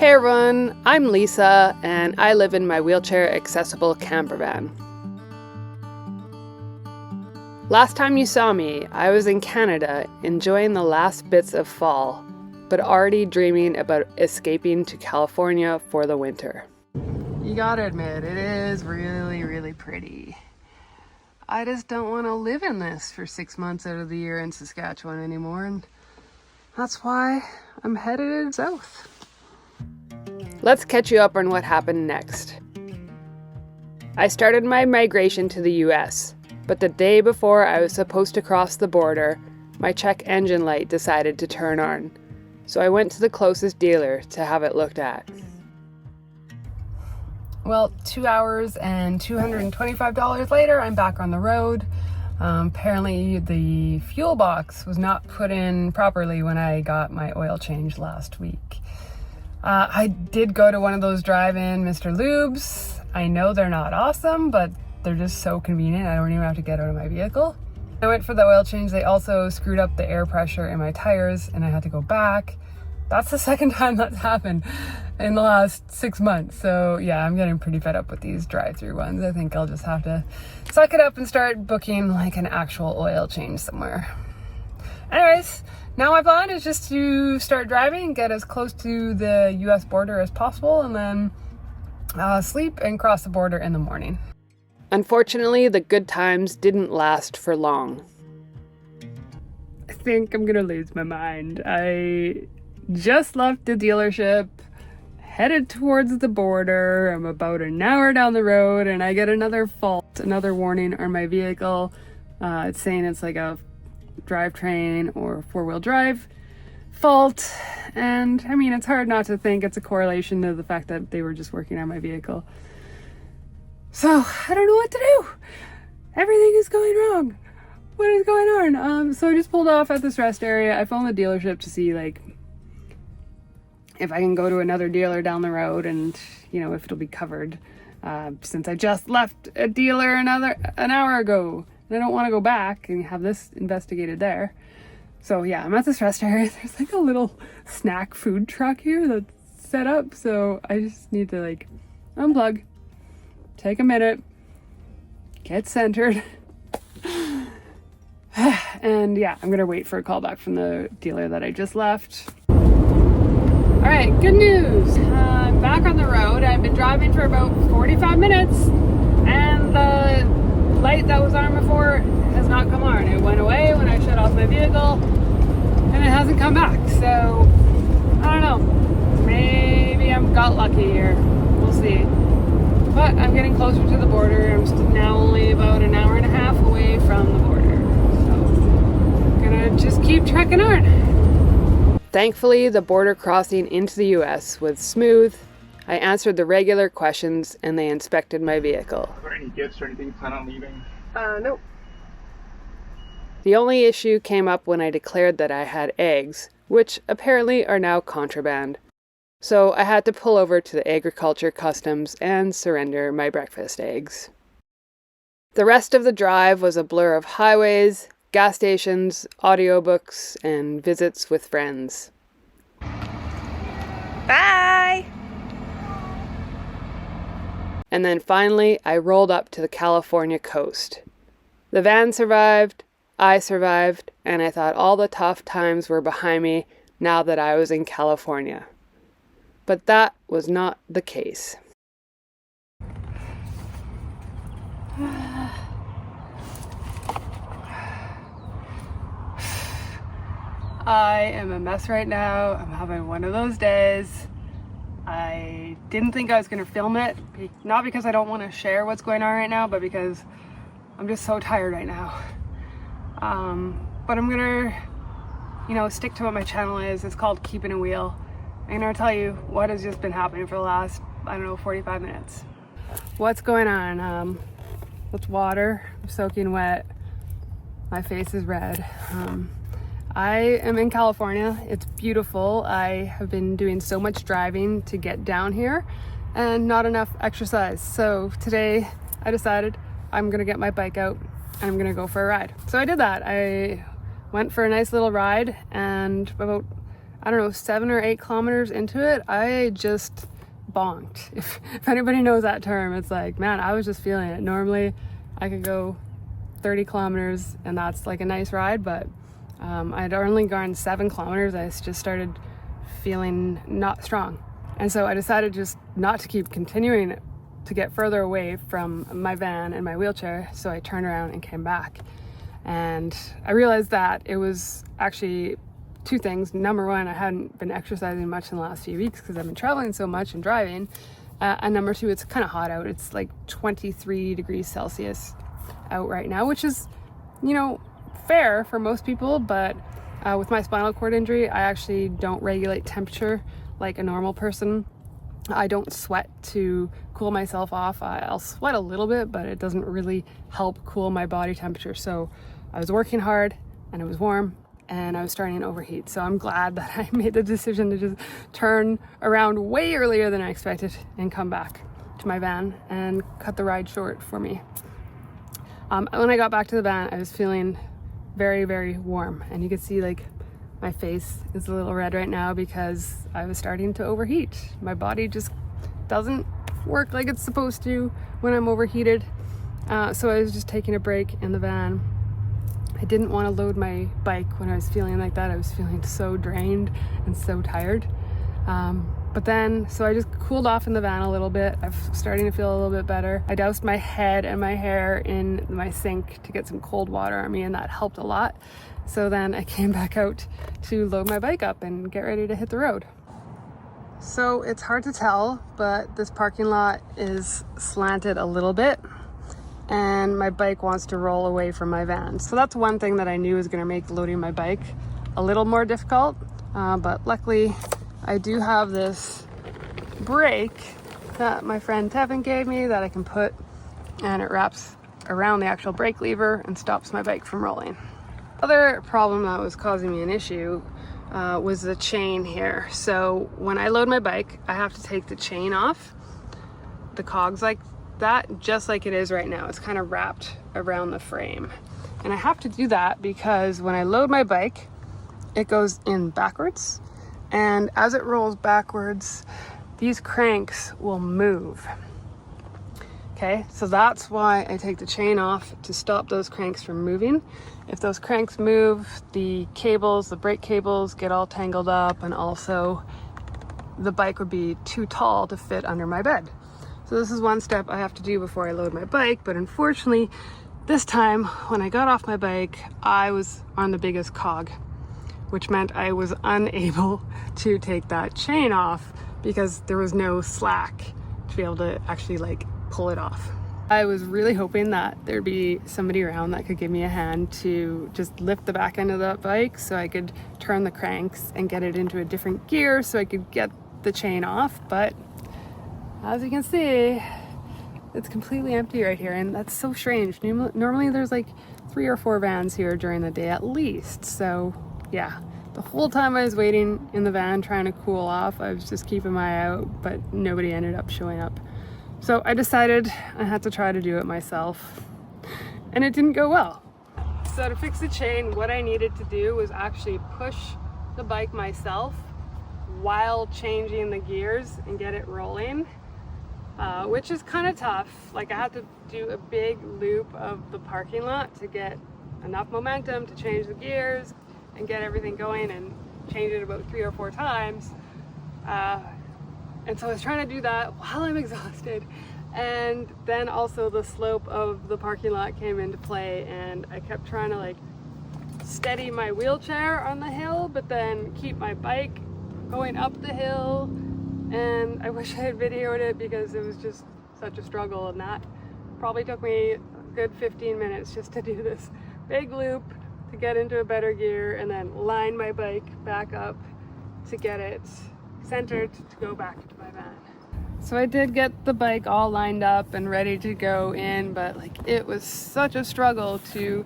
Hey everyone, I'm Lisa and I live in my wheelchair accessible campervan. Last time you saw me, I was in Canada enjoying the last bits of fall, but already dreaming about escaping to California for the winter. You gotta admit, it is really, really pretty. I just don't want to live in this for 6 months out of the year in Saskatchewan anymore, and that's why I'm headed south. Let's catch you up on what happened next. I started my migration to the US, but the day before I was supposed to cross the border, my check engine light decided to turn on. So I went to the closest dealer to have it looked at. Well, 2 hours and $225 later, I'm back on the road. Apparently the fuel box was not put in properly when I got my oil change last week. I did go to one of those drive-in Mr. Lubes. I know they're not awesome, but they're just so convenient. I don't even have to get out of my vehicle. I went for the oil change. They also screwed up the air pressure in my tires and I had to go back. That's the second time that's happened in the last 6 months. So yeah, I'm getting pretty fed up with these drive-through ones. I think I'll just have to suck it up and start booking like an actual oil change somewhere. Anyways, now my plan is just to start driving, get as close to the US border as possible, and then sleep and cross the border in the morning. Unfortunately, the good times didn't last for long. I think I'm gonna lose my mind. I just left the dealership, headed towards the border. I'm about an hour down the road and I get another fault, another warning on my vehicle. It's saying it's like a drivetrain or four-wheel drive fault, and I mean, it's hard not to think it's a correlation to the fact that they were just working on my vehicle. So I don't know what to do. Everything is going wrong. What is going on? So I just pulled off at this rest area. I phoned the dealership to see like if I can go to another dealer down the road and if it'll be covered, since I just left a dealer an hour ago. I don't want to go back and have this investigated there. So yeah, I'm at this rest area. There's like a little snack food truck here that's set up. So I just need to like unplug, take a minute, get centered. And yeah, I'm gonna wait for a call back from the dealer that I just left. All right, good news. I'm back on the road. I've been driving for about 45 minutes and the light that was on before has not come on. It went away when I shut off my vehicle and it hasn't come back. So I don't know, maybe I've got lucky here, we'll see. But I'm getting closer to the border. I'm now only about an hour and a half away from the border, so I'm gonna just keep trekking on. Thankfully, the border crossing into the US was smooth. I answered the regular questions and they inspected my vehicle. Are there any gifts or anything you plan on leaving? Nope. The only issue came up when I declared that I had eggs, which apparently are now contraband. So I had to pull over to the agriculture customs and surrender my breakfast eggs. The rest of the drive was a blur of highways, gas stations, audiobooks, and visits with friends. Bye! And then finally, I rolled up to the California coast. The van survived, I survived, and I thought all the tough times were behind me now that I was in California. But that was not the case. I am a mess right now. I'm having one of those days. I didn't think I was going to film it, not because I don't want to share what's going on right now, but because I'm just so tired right now. But I'm going to, stick to what my channel is. It's called Keeping a Wheel. I'm going to tell you what has just been happening for the last, 45 minutes. What's going on? It's water, I'm soaking wet. My face is red. I am in California. It's beautiful. I have been doing so much driving to get down here and not enough exercise. So today I decided I'm gonna get my bike out and I'm gonna go for a ride. So I did that. I went for a nice little ride and about I don't know, 7 or 8 kilometers into it, I just bonked. If anybody knows that term, it's like, man, I was just feeling it. Normally I could go 30 kilometers and that's like a nice ride, but I'd only gone 7 kilometers. I just started feeling not strong. And so I decided just not to keep continuing to get further away from my van and my wheelchair. So I turned around and came back. And I realized that it was actually 2 things. Number one, I hadn't been exercising much in the last few weeks because I've been traveling so much and driving. And number 2, it's kind of hot out. It's like 23 degrees Celsius out right now, which is, you know, fair for most people, but with my spinal cord injury, I actually don't regulate temperature like a normal person. I don't sweat to cool myself off. I'll sweat a little bit, but it doesn't really help cool my body temperature. So I was working hard and it was warm and I was starting to overheat. So I'm glad that I made the decision to just turn around way earlier than I expected and come back to my van and cut the ride short for me. When I got back to the van, I was feeling very, very warm, and you can see like my face is a little red right now because I was starting to overheat. My body just doesn't work like it's supposed to when I'm overheated. So I was just taking a break in the van. I didn't want to load my bike when I was feeling like that. I was feeling so drained and so tired. But then, so I just cooled off in the van a little bit. I'm starting to feel a little bit better. I doused my head and my hair in my sink to get some cold water on me, and that helped a lot. So then I came back out to load my bike up and get ready to hit the road. So it's hard to tell, but this parking lot is slanted a little bit and my bike wants to roll away from my van. So that's one thing that I knew was going to make loading my bike a little more difficult. But luckily I do have this brake that my friend Tevin gave me that I can put, and it wraps around the actual brake lever and stops my bike from rolling. Other problem that was causing me an issue was the chain here. So when I load my bike, I have to take the chain off, the cogs like that, just like it is right now. It's kind of wrapped around the frame. And I have to do that because when I load my bike, it goes in backwards. And as it rolls backwards, these cranks will move. Okay, so that's why I take the chain off, to stop those cranks from moving. If those cranks move, the cables, the brake cables get all tangled up, and also the bike would be too tall to fit under my bed. So this is one step I have to do before I load my bike, but unfortunately, this time when I got off my bike, I was on the biggest cog, which meant I was unable to take that chain off because there was no slack to be able to actually like pull it off. I was really hoping that there'd be somebody around that could give me a hand to just lift the back end of that bike so I could turn the cranks and get it into a different gear so I could get the chain off. But as you can see, it's completely empty right here, and that's so strange. Normally there's like 3 or 4 vans here during the day at least. So yeah, the whole time I was waiting in the van trying to cool off, I was just keeping my eye out, but nobody ended up showing up. So I decided I had to try to do it myself, and it didn't go well. So to fix the chain, what I needed to do was actually push the bike myself while changing the gears and get it rolling, which is kind of tough. Like I had to do a big loop of the parking lot to get enough momentum to change the gears and get everything going, and change it about 3 or 4 times. And so I was trying to do that while I'm exhausted. And then also the slope of the parking lot came into play, and I kept trying to like steady my wheelchair on the hill, but then keep my bike going up the hill. And I wish I had videoed it because it was just such a struggle, and that probably took me a good 15 minutes just to do this big loop to get into a better gear and then line my bike back up to get it centered to go back to my van. So I did get the bike all lined up and ready to go in, but like it was such a struggle to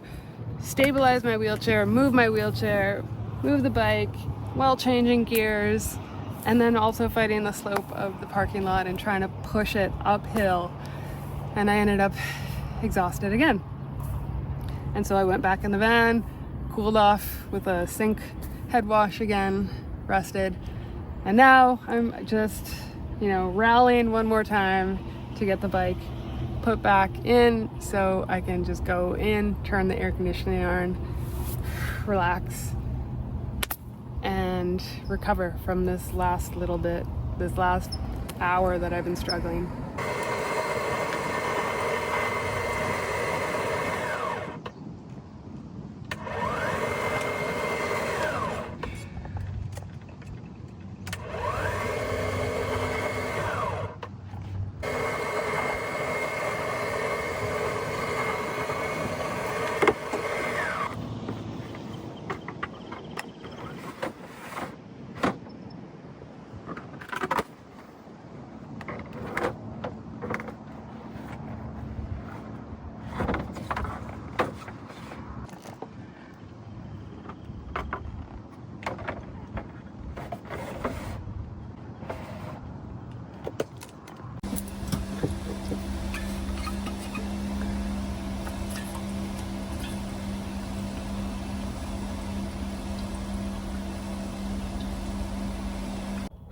stabilize my wheelchair, move the bike while changing gears, and then also fighting the slope of the parking lot and trying to push it uphill. And I ended up exhausted again. And so I went back in the van, cooled off with a sink head wash again, rested. And now I'm just, rallying one more time to get the bike put back in so I can just go in, turn the air conditioning on, relax, and recover from this last hour that I've been struggling.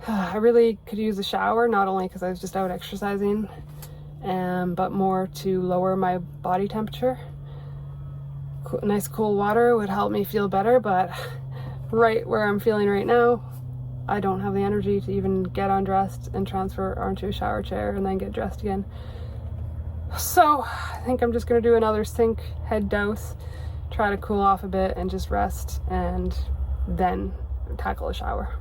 I really could use a shower, not only because I was just out exercising, but more to lower my body temperature. Nice cool water would help me feel better, but right where I'm feeling right now, I don't have the energy to even get undressed and transfer onto a shower chair and then get dressed again. So I think I'm just going to do another sink head dose, try to cool off a bit and just rest, and then tackle a shower.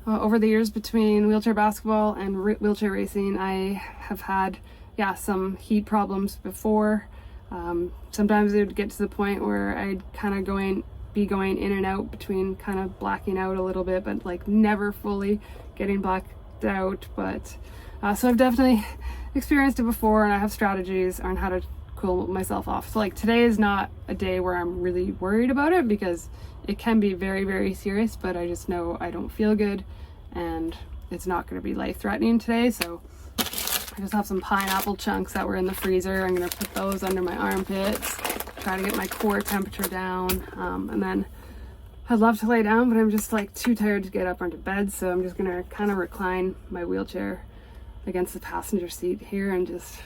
Over the years between wheelchair basketball and wheelchair racing, I have had, some heat problems before. Sometimes it would get to the point where I'd kind of be going in and out between kind of blacking out a little bit, but like never fully getting blacked out. But so I've definitely experienced it before, and I have strategies on how to cool myself off. So like today is not a day where I'm really worried about it, because it can be very, very serious, but I just know I don't feel good and it's not going to be life-threatening today. So I just have some pineapple chunks that were in the freezer. I'm going to put those under my armpits, try to get my core temperature down, and then I'd love to lay down, but I'm just like too tired to get up onto bed, so I'm just going to kind of recline my wheelchair against the passenger seat here and just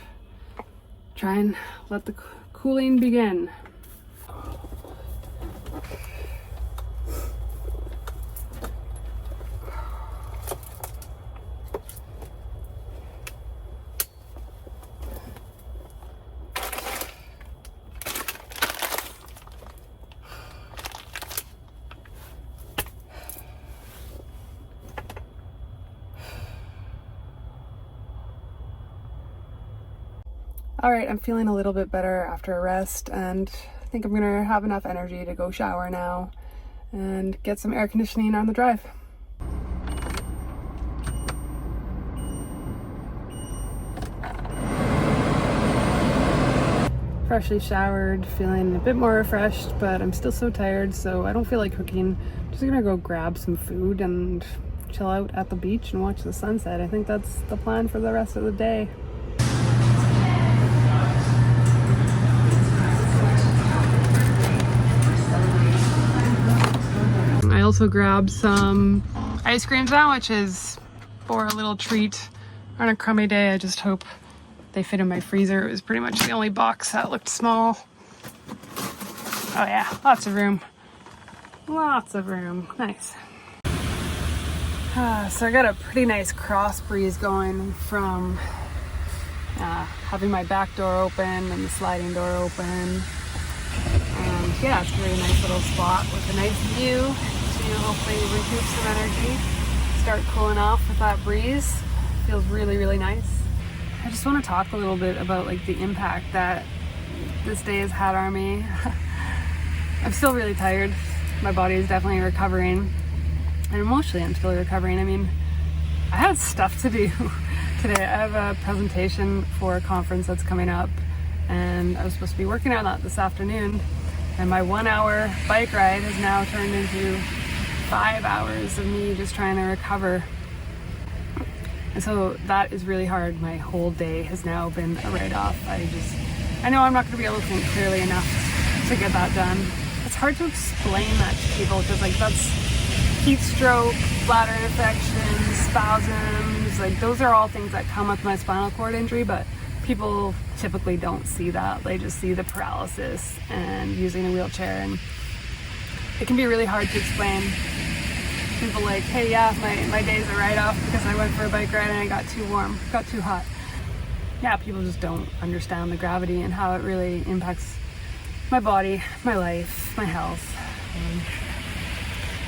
try and let the cooling begin. All right, I'm feeling a little bit better after a rest, and I think I'm gonna have enough energy to go shower now and get some air conditioning on the drive. Freshly showered, feeling a bit more refreshed, but I'm still so tired, so I don't feel like cooking. I'm just gonna go grab some food and chill out at the beach and watch the sunset. I think that's the plan for the rest of the day. I also grabbed some ice cream sandwiches for a little treat on a crummy day. I just hope they fit in my freezer. It was pretty much the only box that looked small. Oh yeah, lots of room. Lots of room. Nice. So I got a pretty nice cross breeze going from having my back door open and the sliding door open. And yeah, it's a really nice little spot with a nice view to hopefully recoup some energy, start cooling off with that breeze. Feels really, really nice. I just want to talk a little bit about like the impact that This day is hat army. I'm still really tired. My body is definitely recovering. And emotionally, I'm still recovering. I mean, I had stuff to do today. I have a presentation for a conference that's coming up, and I was supposed to be working on that this afternoon. And my 1 hour bike ride has now turned into 5 hours of me just trying to recover. And so that is really hard. My whole day has now been a write-off. I know I'm not going to be able to think clearly enough to get that done. It's hard to explain that to people because like that's heat stroke, bladder infection, spasms, like those are all things that come with my spinal cord injury, but people typically don't see that. They just see the paralysis and using a wheelchair, and it can be really hard to explain. People like, hey, yeah, my day's a write-off because I went for a bike ride and I got too warm, got too hot. Yeah, people just don't understand the gravity and how it really impacts my body, my life, my health.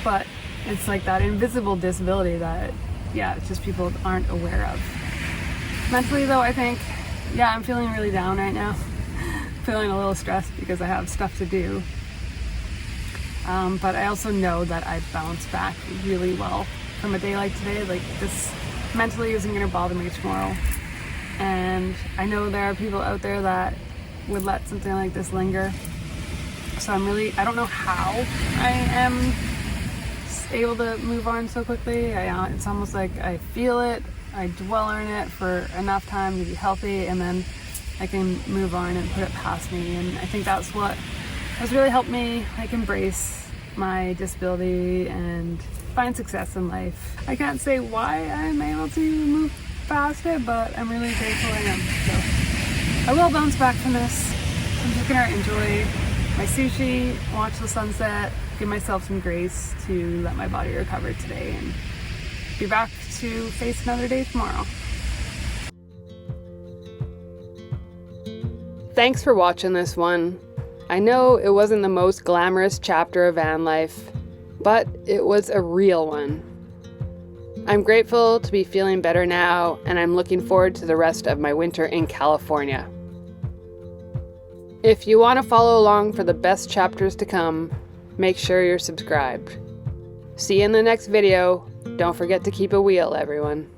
But it's like that invisible disability that, yeah, it's just people aren't aware of. Mentally though, I think, yeah, I'm feeling really down right now. Feeling a little stressed because I have stuff to do. But I also know that I bounce back really well from a day like today. Like this mentally isn't going to bother me tomorrow. And I know there are people out there that would let something like this linger. So I don't know how I am able to move on so quickly. It's almost like I feel it, I dwell on it for enough time to be healthy, and then I can move on and put it past me. And I think that's what has really helped me like embrace my disability and find success in life. I can't say why I'm able to move past it, but I'm really grateful I am. So I will bounce back from this. I'm just gonna enjoy my sushi, watch the sunset, give myself some grace to let my body recover today, and be back to face another day tomorrow. Thanks for watching this one. I know it wasn't the most glamorous chapter of van life, but it was a real one. I'm grateful to be feeling better now, and I'm looking forward to the rest of my winter in California. If you want to follow along for the best chapters to come, make sure you're subscribed. See you in the next video. Don't forget to keep a wheel, everyone.